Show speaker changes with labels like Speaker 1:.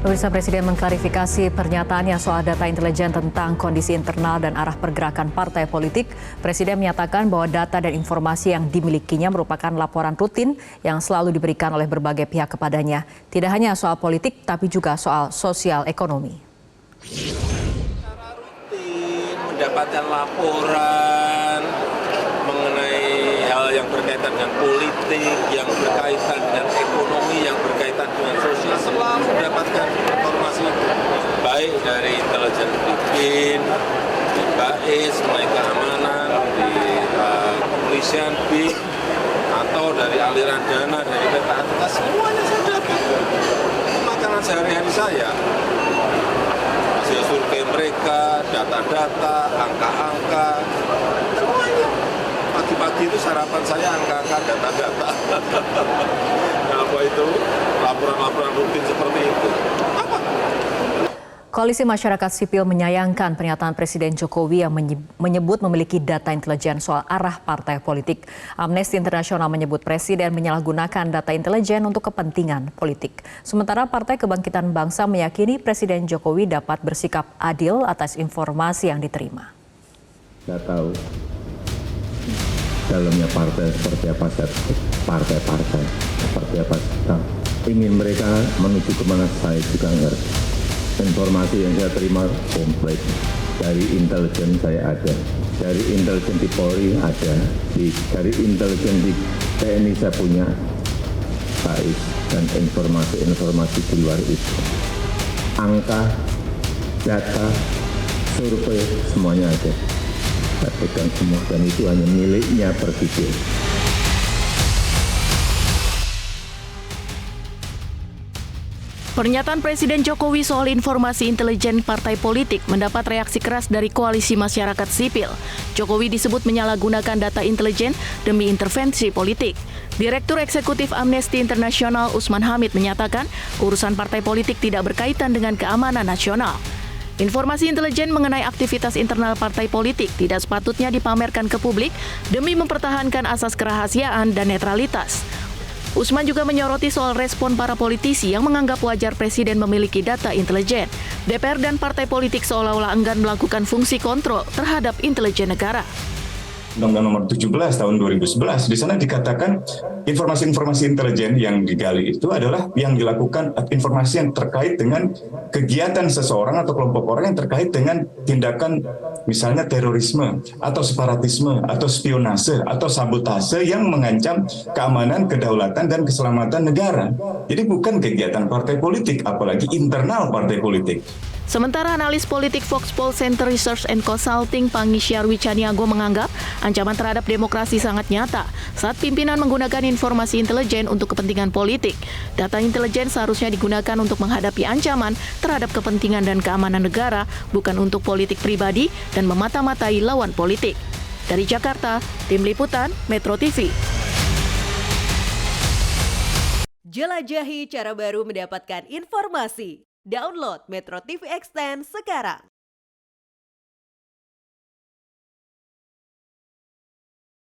Speaker 1: Pemirsa, Presiden mengklarifikasi pernyataannya soal data intelijen tentang kondisi internal dan arah pergerakan partai politik. Presiden menyatakan bahwa data dan informasi yang dimilikinya merupakan laporan rutin yang selalu diberikan oleh berbagai pihak kepadanya. Tidak hanya soal politik, tapi juga soal sosial ekonomi.
Speaker 2: Secara rutin mendapatkan laporan mengenai hal yang berkaitan dengan politik, yang berkaitan dengan ekonomi, yang berkaitan dengan sosial, selalu mendapatkan informasi itu. Baik dari intelijen BIN, di BAIS, mengenai keamanan, di kepolisian BIN, atau dari aliran dana dari PPATK, semuanya saya dapat. Itu makanan sehari-hari saya. Hasil survei mereka, data-data, angka-angka, semuanya. Pagi-pagi itu sarapan saya angka-angka, data-data. Apa itu? Laporan-laporan rutin seperti itu. Apa?
Speaker 1: Koalisi Masyarakat Sipil menyayangkan pernyataan Presiden Jokowi yang menyebut memiliki data intelijen soal arah partai politik. Amnesty International menyebut Presiden menyalahgunakan data intelijen untuk kepentingan politik. Sementara Partai Kebangkitan Bangsa meyakini Presiden Jokowi dapat bersikap adil atas informasi yang diterima.
Speaker 3: Saya tahu dalamnya partai seperti apa, partai-partai seperti apa. Nah, ingin mereka menuju kemana, saya juga ngerti. Informasi yang saya terima komplit dari intelijen saya ada, dari intelijen di Polri ada, dari intelijen di TNI saya punya, BAIS, dan informasi-informasi di luar itu. Angka, data, survei, semuanya ada. Saya pegang semua, dan itu hanya miliknya Presiden.
Speaker 4: Pernyataan Presiden Jokowi soal informasi intelijen partai politik mendapat reaksi keras dari Koalisi Masyarakat Sipil. Jokowi disebut menyalahgunakan data intelijen demi intervensi politik. Direktur Eksekutif Amnesty International Usman Hamid menyatakan urusan partai politik tidak berkaitan dengan keamanan nasional. Informasi intelijen mengenai aktivitas internal partai politik tidak sepatutnya dipamerkan ke publik demi mempertahankan asas kerahasiaan dan netralitas. Usman juga menyoroti soal respon para politisi yang menganggap wajar Presiden memiliki data intelijen. DPR dan partai politik seolah-olah enggan melakukan fungsi kontrol terhadap intelijen negara.
Speaker 5: Undang-Undang Nomor 17 Tahun 2011, di sana dikatakan informasi-informasi intelijen yang digali itu adalah yang dilakukan informasi yang terkait dengan kegiatan seseorang atau kelompok orang yang terkait dengan tindakan misalnya terorisme atau separatisme atau spionase atau sabotase yang mengancam keamanan, kedaulatan, dan keselamatan negara. Jadi bukan kegiatan partai politik, apalagi internal partai politik.
Speaker 4: Sementara analis politik Foxpol Center Research and Consulting Pangisyar Wicaniago menganggap ancaman terhadap demokrasi sangat nyata saat pimpinan menggunakan informasi intelijen untuk kepentingan politik. Data intelijen seharusnya digunakan untuk menghadapi ancaman terhadap kepentingan dan keamanan negara, bukan untuk politik pribadi dan memata-matai lawan politik. Dari Jakarta, Tim Liputan Metro TV.
Speaker 6: Jelajahi cara baru mendapatkan informasi. Download Metro TV Extend sekarang.